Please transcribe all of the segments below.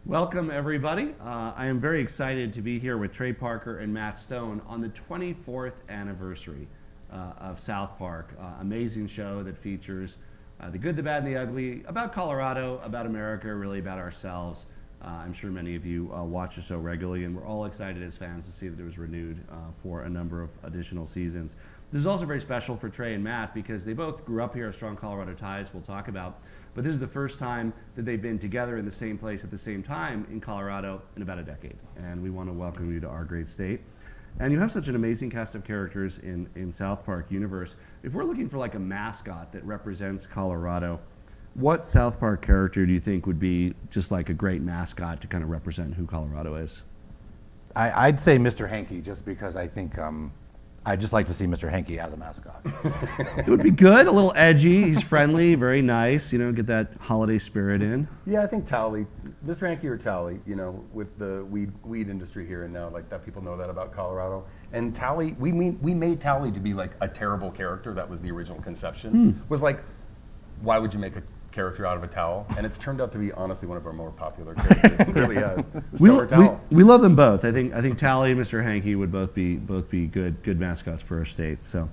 Welcome, everybody. I am very excited to be here with Trey Parker and Matt Stone on the 24th anniversary of South Park. Amazing show that features the good, the bad, and the ugly, about Colorado, about America, really about ourselves. I'm sure many of you watch the show regularly, and we're all excited as fans to see that it was renewed for a number of additional seasons. This is also very special for Trey and Matt because they both grew up here, strong Colorado ties we'll talk about. But this is the first time that they've been together in the same place at the same time in Colorado in about a decade. And we want to welcome you to our great state. And you have such an amazing cast of characters in South Park universe. If we're looking for like a mascot that represents Colorado, what South Park character do you think would be just like a great mascot to kind of represent who Colorado is? I'd say Mr. Hanky, just because I think I'd just like to see Mr. Hanky as a mascot. It would be good, a little edgy, he's friendly, very nice, you know, get that holiday spirit in. Yeah, I think Tally, Mr. Hanky or Tally, you know, with the weed industry here and now, like that people know that about Colorado. And Tally, we made Tally to be like a terrible character. That was the original conception. Was like, why would you make a character out of a towel? And it's turned out to be honestly one of our more popular characters. It really has. We love them both. I think Tally and Mr. Hanky would both be good mascots for our state. So,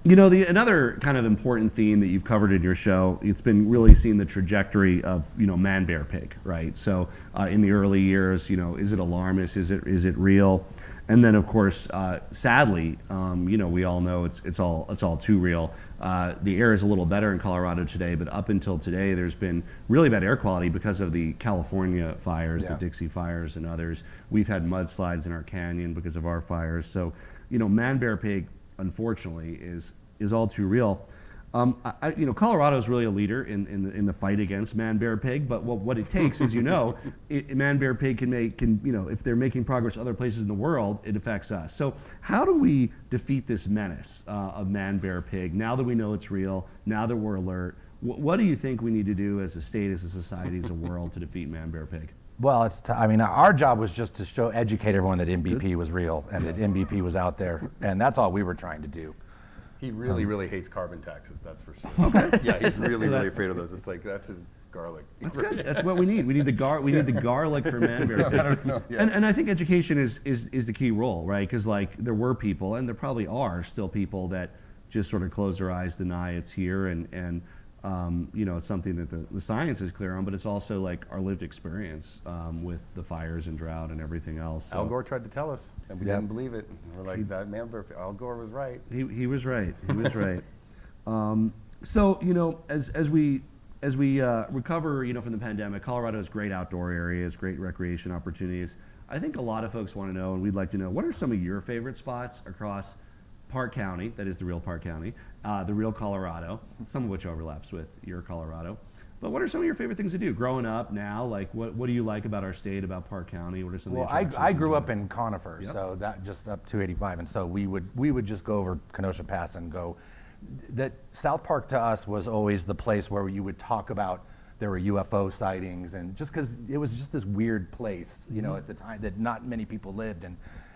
you know, another kind of important theme that you've covered in your show, it's been really seeing the trajectory of, you know, man, bear, pig, right? So in the early years, you know, is it alarmist? Is it real? And then, of course, sadly, you know, we all know it's all too real. The air is a little better in Colorado today, but up until today, there's been really bad air quality because of the California fires, the Dixie fires and others. We've had mudslides in our canyon because of our fires. So, you know, man, bear, pig, unfortunately, is all too real. You know, Colorado is really a leader in the fight against man, bear, pig. But what it takes, as you know, man, bear, pig can you know, if they're making progress other places in the world, it affects us. So how do we defeat this menace of man, bear, pig? Now that we know it's real, now that we're alert, what do you think we need to do as a state, as a society, as a world to defeat man, bear, pig? Well, I mean, our job was just to educate everyone that MVP was real and that MVP was out there, and that's all we were trying to do. He really hates carbon taxes, that's for sure. Okay. Yeah, he's really afraid of those. It's like, that's his garlic. That's good. That's what we need. We need the garlic for man, bear, pig. I don't know. Yeah. And I think education is the key role, right? Because like there were people, and there probably are still people that just sort of close their eyes, deny it's here, and you know, it's something that the science is clear on, but it's also like our lived experience with the fires and drought and everything else. So Al Gore tried to tell us, and we didn't believe it. We're like, that man, Al Gore was right. He was right. He was right. So, you know, as we recover, you know, from the pandemic, Colorado has great outdoor areas, great recreation opportunities. I think a lot of folks want to know, and we'd like to know, what are some of your favorite spots across Park County, that is the real Park County, the real Colorado, some of which overlaps with your Colorado. But what are some of your favorite things to do growing up now? Like, what do you like about our state, about Park County? What are some of the attractions? I grew up in Conifer, so that just up 285, and so we would just go over Kenosha Pass and go. That South Park to us was always the place where you would talk about there were UFO sightings, and just because it was just this weird place, you know, at the time that not many people lived,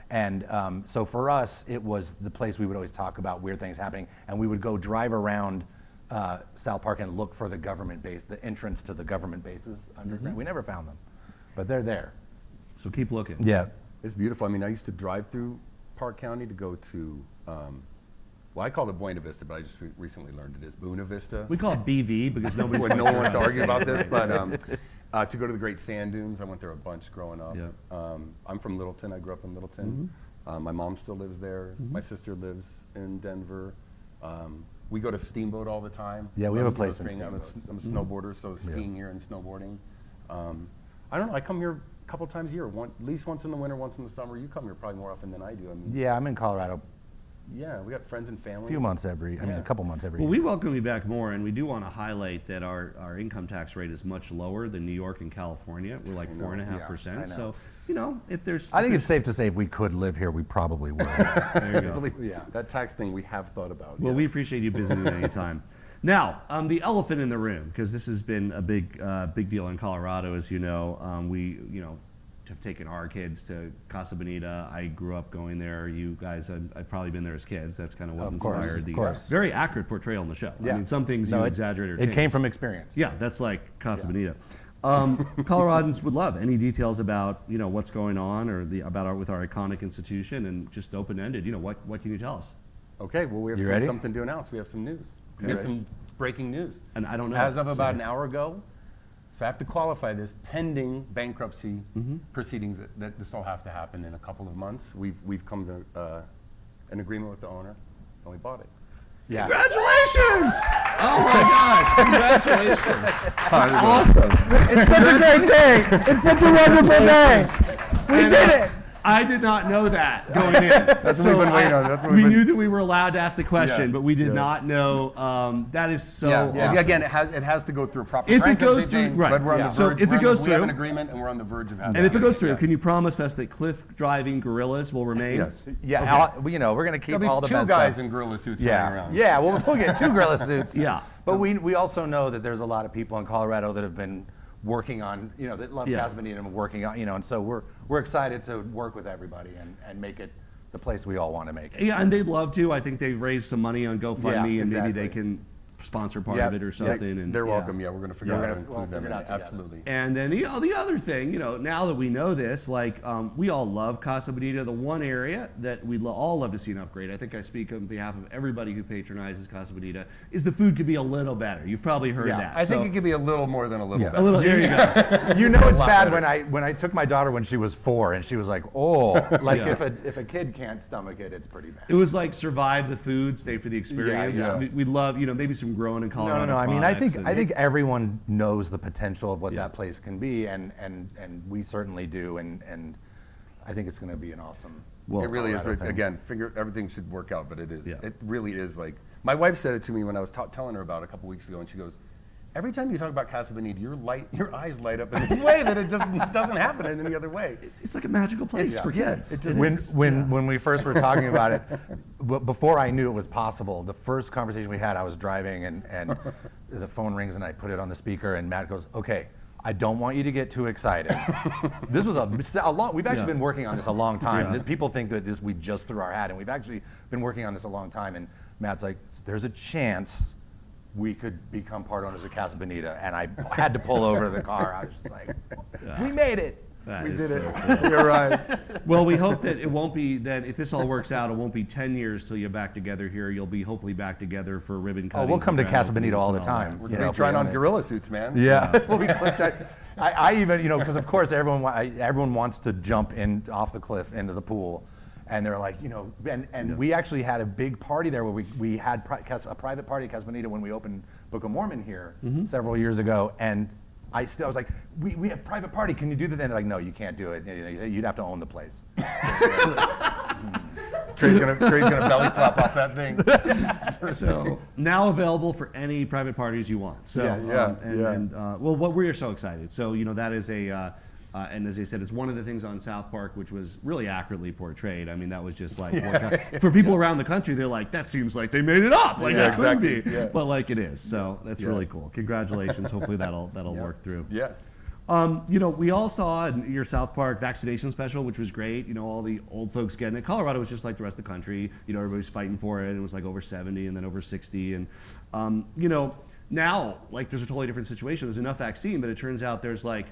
and so for us, it was the place we would always talk about weird things happening, and we would go drive around South Park and look for the government base, the entrance to the government bases underground. We never found them, but they're there. So keep looking. Yeah. It's beautiful. I mean, I used to drive through Park County to go to, well, I call it Buena Vista, but I just recently learned it is Buena Vista. We call it BV because nobody. No one wants to argue about this, but to go to the Great Sand Dunes, I went there a bunch growing up. Yeah. I'm from Littleton. I grew up in Littleton. My mom still lives there. My sister lives in Denver. We go to Steamboat all the time. Yeah, we have a place in I'm a snowboarder, so skiing here and snowboarding. I don't know. I come here a couple times a year, at least once in the winter, once in the summer. You come here probably more often than I do. I mean, Yeah, I'm in Colorado yeah, we got friends and family. a few months a couple months every Well, year. we welcome you back more, and we do want to highlight that our income tax rate is much lower than New York and California. We're like 4.5%. Yeah, I know. So, you know, if there's, I think it's safe to say if we could live here, we probably would. there you go. Yeah, that tax thing we have thought about. Well, yes. we appreciate you visiting any time. Now, the elephant in the room, because this has been a big deal in Colorado, as you know. We, you know, have taken our kids to Casa Bonita. I grew up going there. You guys, I've probably been there as kids. That's kind of what inspired the very accurate portrayal in the show. Yeah. I mean, some things you exaggerate or It change. came from experience. Yeah, that's like Casa Bonita. Coloradans would love any details about what's going on or with our iconic institution, and just open ended. What can you tell us? Okay, well, we have You ready? something to announce. We have some news. We have some breaking news. And I don't know. As of about so- an hour ago, so I have to qualify this, pending bankruptcy Mm-hmm. proceedings, that this will have to happen in a couple of months. We've come to an agreement with the owner, and we bought it. Yeah. Congratulations! Oh my gosh! Congratulations! That's awesome. It's such a great day. It's such a wonderful day. We And, did it. I did not know that going in. That's what we've been waiting on. That's what we've we been- knew that we were allowed to ask the question, Yeah, but we did yeah. not know. That is so Yeah, awesome. again, it has to go through a proper If it bankruptcy goes through- thing, right, but we're on yeah. the So verge. if it goes we have through- an agreement, and we're on the verge of having. And if it goes through, Yeah. can you promise us that cliff driving gorillas will remain? Yes. Yeah, we're going to keep There'll be all the two best guys stuff. in gorilla suits running Yeah, around. yeah. We'll get 2 gorilla suits. Yeah. But we also know that there's a lot of people in Colorado that have been working on, that love Yeah. Casa Bonita and working on, and so we're excited to work with everybody and make it the place we all want to make it. Yeah, and they'd love to. I think they've raised some money on GoFundMe, Yeah, and maybe they exactly. can sponsor part Yep. of it or Yeah, something. And they're yeah. welcome. Yeah, we're going to figure Yeah. out how We're to gonna- we'll include them. figure it in out it. together. Absolutely. And then the other thing, now that we know this, we all love Casa Bonita. The one area that we all love to see an upgrade, I think I speak on behalf of everybody who patronizes Casa Bonita, is the food could be a little better. You've probably heard Yeah. that. I think So, it could be a little more than a little Yeah. bit. a little. There you go. You know it's lot bad better. when I took my daughter when she was 4 and she was like, oh, like Yeah. if a kid can't stomach it, it's pretty bad. It was like survive the food, stay for the experience. yeah. We love, maybe some grown in Colorado. No. I mean, I products think and- everyone knows the potential of what Yeah. that place can be, and we certainly do, and I think it's going to be an awesome. Well, It really is. Colorado thing. Again, everything should work out, but it is. Yeah. It really is like, my wife said it to me when I was telling her about it a couple weeks ago, and she goes, every time you talk about Casa Bonita, your eyes light up in this way that it just doesn't happen in any other way. It's like a magical place It's- for yeah, kids. it just When we first were talking about it, before I knew it was possible, the first conversation we had, I was driving and the phone rings and I put it on the speaker and Matt goes, okay, I don't want you to get too excited. This was a long, we've actually Yeah. been working on this a long time. Yeah. People think that we just threw our hat in. We've actually been working on this a long time, and Matt's like, there's a chance we could become part owners of Casa Bonita, and I had to pull over to the car. I was just like, we made it. That We is did so it. cool. You're right. Well, we hope that it won't be that if this all works out, it won't be 10 years till you're back together here. You'll be hopefully back together for ribbon cutting. We'll come to grand Casa Bonita openings all the and that. time. We're You going know, to be trying if we on own it. gorilla suits, man. Yeah. Well, I even, because of course everyone wants to jump in off the cliff into the pool. And they're like, and we actually had a big party there where we had a private party at Casa Bonita when we opened Book of Mormon here several years ago. And I was like, we have private party, can you do that? And they're like, no, you can't do it. You'd have to own the place. Trey's gonna belly flop off that thing. So now available for any private parties you want. So Yeah, well, we're so excited. So that is and as I said, it's one of the things on South Park which was really accurately portrayed. I mean, that was just like for people around the country, they're like, that seems like they made it up, like Yeah, it couldn't exactly. be, Yeah. but like it is. So that's Yeah. really cool. Congratulations. Hopefully that'll work through. Yeah. We all saw in your South Park vaccination special, which was great. All the old folks getting it. Colorado was just like the rest of the country. Everybody was fighting for it. It was like over 70 and then over 60. And, now, like, there's a totally different situation. There's enough vaccine, but it turns out there's like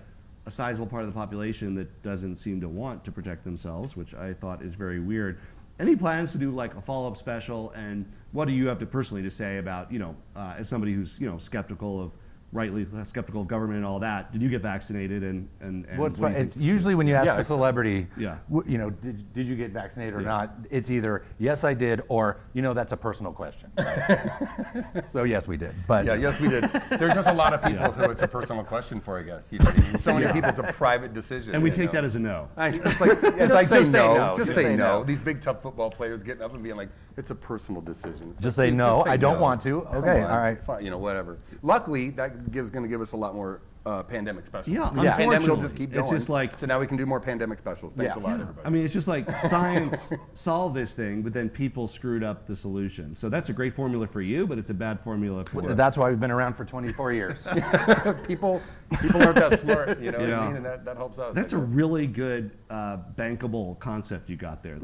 a sizable part of the population that doesn't seem to want to protect themselves, which I thought is very weird. Any plans to do like a follow-up special? And what do you have to personally to say about, as somebody who's, rightly skeptical of government and all that, did you get vaccinated and Well, what do you it's think? usually when you ask Yeah. a celebrity, Yeah. did you get vaccinated or Yeah. not? It's either yes, I did, or that's a personal question. So yes, we did. But Yeah, yes, we did. There's just a lot of people who it's a personal question for, I guess. So many people, it's a private decision. And we you take know? that as a no. It's like, just like, say just say no. no. Just Just say say no. no. These big, tough football players getting up and being like, it's a personal decision. It's Just like, say dude, no, say I don't no. want to. Come Okay, on, all right. fine, whatever. Luckily, that going to give us a lot more pandemic specials. Yeah, The pandemic will just unfortunately. keep It's going. just like- so now we can do more pandemic specials. Thanks Yeah. a lot, Yeah. everybody. I mean, it's just like science solved this thing, but then people screwed up the solution. So that's a great formula for you, but it's a bad formula for that's why we've been around for 24 years. people aren't that smart, you know what Yeah. I mean? And that helps us. That's I a guess. really good bankable concept you got there.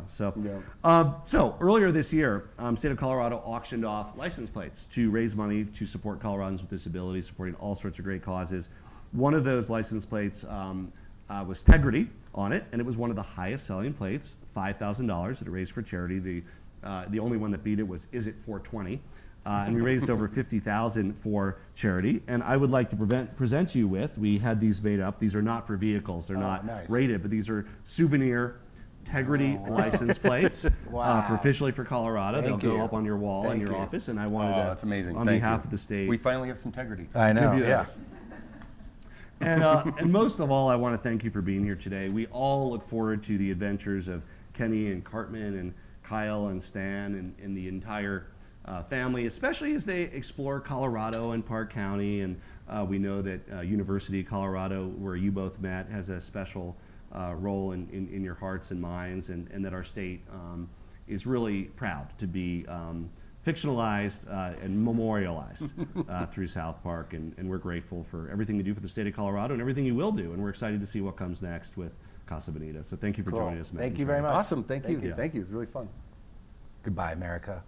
So, Yeah. so earlier this year, state of Colorado auctioned off license plates to raise money to support Coloradans with disabilities, supporting all sorts of great causes. One of those license plates was Tegrity on it, and it was one of the highest selling plates, $5,000 that it raised for charity. The only one that beat it was Is It 420? And we raised over $50,000 for charity. And I would like to present you with, we had these made up. These are not for vehicles. They're not nice. rated, but these are souvenir Tegrity license plates for officially for Colorado. Thank They'll you. go up on your wall in Thank your you. office. And I wanted Oh, to, that's amazing. on Thank behalf you. of the state, We finally have some integrity. I know, give you yeah. this. And most of all, I want to thank you for being here today. We all look forward to the adventures of Kenny and Cartman and Kyle and Stan and the entire family, especially as they explore Colorado and Park County. And we know that University of Colorado, where you both met, has a special role in your hearts and minds, and that our state is really proud to be fictionalized and memorialized through South Park, and we're grateful for everything you do for the state of Colorado and everything you will do, and we're excited to see what comes next with Casa Bonita. So thank you for Cool. joining us, Matt. Thank you very much. Awesome. Thank you. you. Thank you. It's really fun. Goodbye, America.